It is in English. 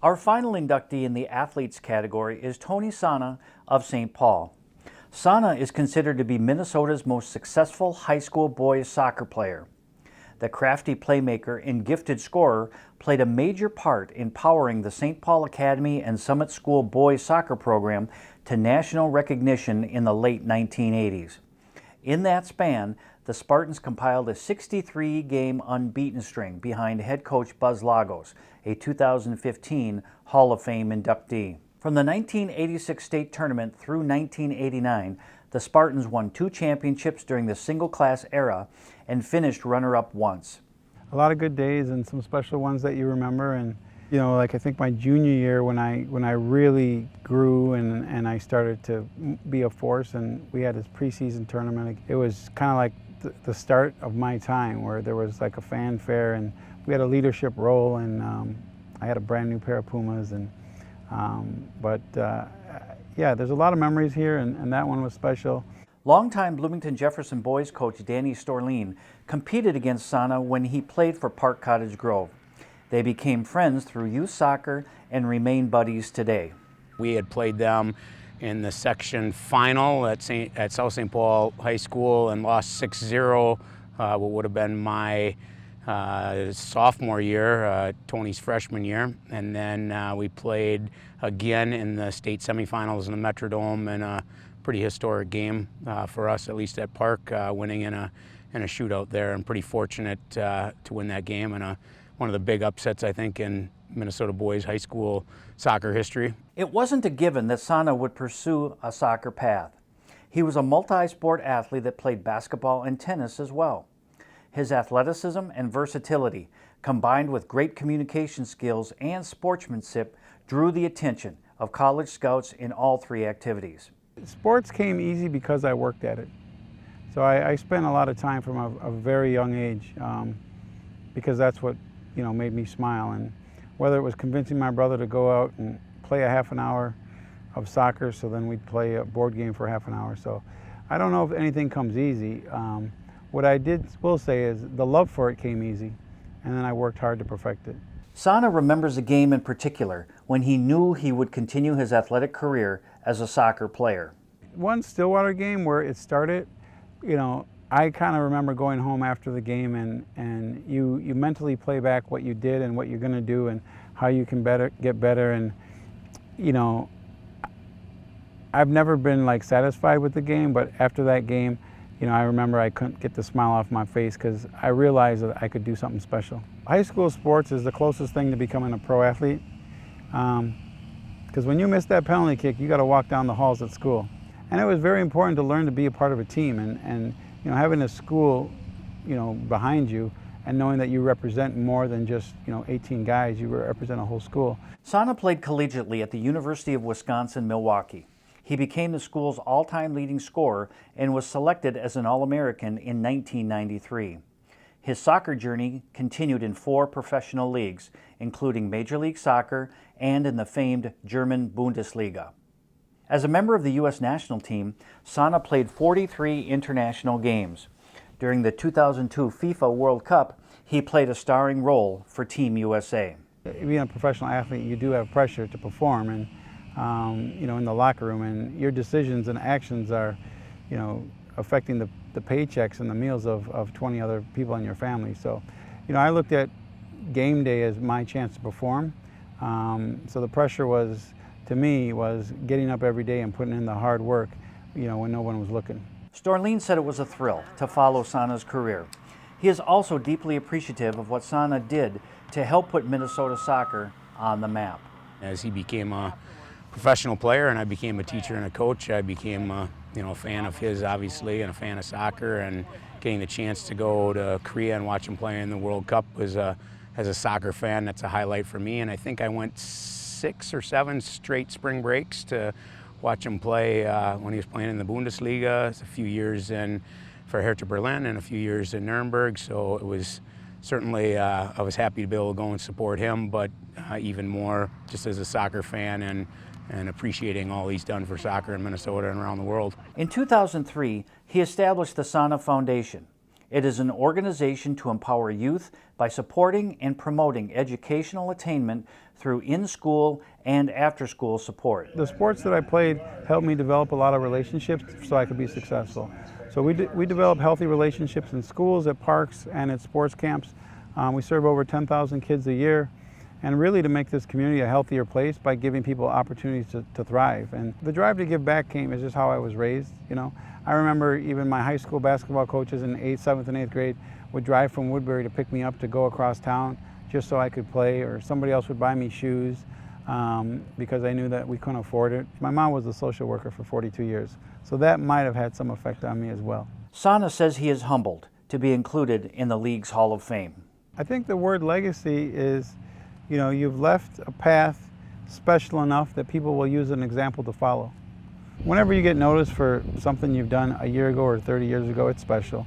Our final inductee in the athletes category is Tony Sanneh of St. Paul. Sanneh is considered to be Minnesota's most successful high school boys soccer player. The crafty playmaker and gifted scorer played a major part in powering the St. Paul Academy and Summit School boys soccer program to national recognition in the late 1980s. In that span, the Spartans compiled a 63-game unbeaten string behind head coach Buzz Lagos, a 2015 Hall of Fame inductee. From the 1986 state tournament through 1989, the Spartans won 2 championships during the single-class era and finished runner-up once. A lot of good days and some special ones that you remember. And like I think my junior year when I really grew and I started to be a force, and we had this preseason tournament. It was kind of like the start of my time, where there was like a fanfare and we had a leadership role, and I had a brand new pair of Pumas, and yeah, there's a lot of memories here, and that one was special. Longtime Bloomington Jefferson boys coach Danny Storleen competed against Sanneh when he played for Park Cottage Grove. They became friends through youth soccer and remain buddies today. We had played them in the section final at South St. Paul High School and lost 6-0, what would have been my sophomore year, Tony's freshman year. And then we played again in the state semifinals in the Metrodome, in a pretty historic game for us, at least at Park, winning in a shootout there, and pretty fortunate to win that game, and one of the big upsets, I think, in Minnesota boys high school soccer history. It wasn't a given that Sanneh would pursue a soccer path. He was a multi-sport athlete that played basketball and tennis as well. His athleticism and versatility, combined with great communication skills and sportsmanship, drew the attention of college scouts in all 3 activities. Sports came easy because I worked at it. So I spent a lot of time from a very young age because that's what made me smile. And whether it was convincing my brother to go out and play a half an hour of soccer, so then we'd play a board game for half an hour. So I don't know if anything comes easy. What I will say is the love for it came easy, and then I worked hard to perfect it. Sanneh remembers a game in particular when he knew he would continue his athletic career as a soccer player. One Stillwater game where it started, I kind of remember going home after the game, and you mentally play back what you did and what you're going to do and how you can get better. And I've never been satisfied with the game, but after that game, I remember I couldn't get the smile off my face because I realized that I could do something special. High school sports is the closest thing to becoming a pro athlete, because when you miss that penalty kick, you got to walk down the halls at school. And it was very important to learn to be a part of a team, and having a school behind you and knowing that you represent more than just 18 guys, you represent a whole school. Sanneh played collegiately at the University of Wisconsin-Milwaukee. He became the school's all-time leading scorer and was selected as an All-American in 1993. His soccer journey continued in 4 professional leagues, including Major League Soccer and in the famed German Bundesliga. As a member of the U.S. national team, Sanneh played 43 international games. During the 2002 FIFA World Cup, he played a starring role for Team USA. Being a professional athlete, you do have pressure to perform, and in the locker room, and your decisions and actions are, affecting the paychecks and the meals of 20 other people in your family. So, I looked at game day as my chance to perform. So the pressure to me was getting up every day and putting in the hard work, when no one was looking. Storleen said it was a thrill to follow Sanneh's career. He is also deeply appreciative of what Sanneh did to help put Minnesota soccer on the map. As he became a professional player and I became a teacher and a coach, I became a fan of his, obviously, and a fan of soccer, and getting the chance to go to Korea and watch him play in the World Cup was as a soccer fan, that's a highlight for me. And I think I went 6 or 7 straight spring breaks to watch him play when he was playing in the Bundesliga. It's a few years for Hertha Berlin and a few years in Nuremberg, so it was certainly, I was happy to be able to go and support him, but even more just as a soccer fan and appreciating all he's done for soccer in Minnesota and around the world. In 2003, he established the Sanneh Foundation. It is an organization to empower youth by supporting and promoting educational attainment through in-school and after-school support. The sports that I played helped me develop a lot of relationships so I could be successful. So we develop healthy relationships in schools, at parks, and at sports camps. We serve over 10,000 kids a year, and really to make this community a healthier place by giving people opportunities to thrive. And the drive to give back is just how I was raised, you know. I remember even my high school basketball coaches in 8th, 7th, and 8th grade would drive from Woodbury to pick me up to go across town just so I could play, or somebody else would buy me shoes because they knew that we couldn't afford it. My mom was a social worker for 42 years, so that might have had some effect on me as well. Sanneh says he is humbled to be included in the league's Hall of Fame. I think the word legacy is, you know, you've left a path special enough that people will use an example to follow. Whenever you get noticed for something you've done a year ago or 30 years ago, it's special.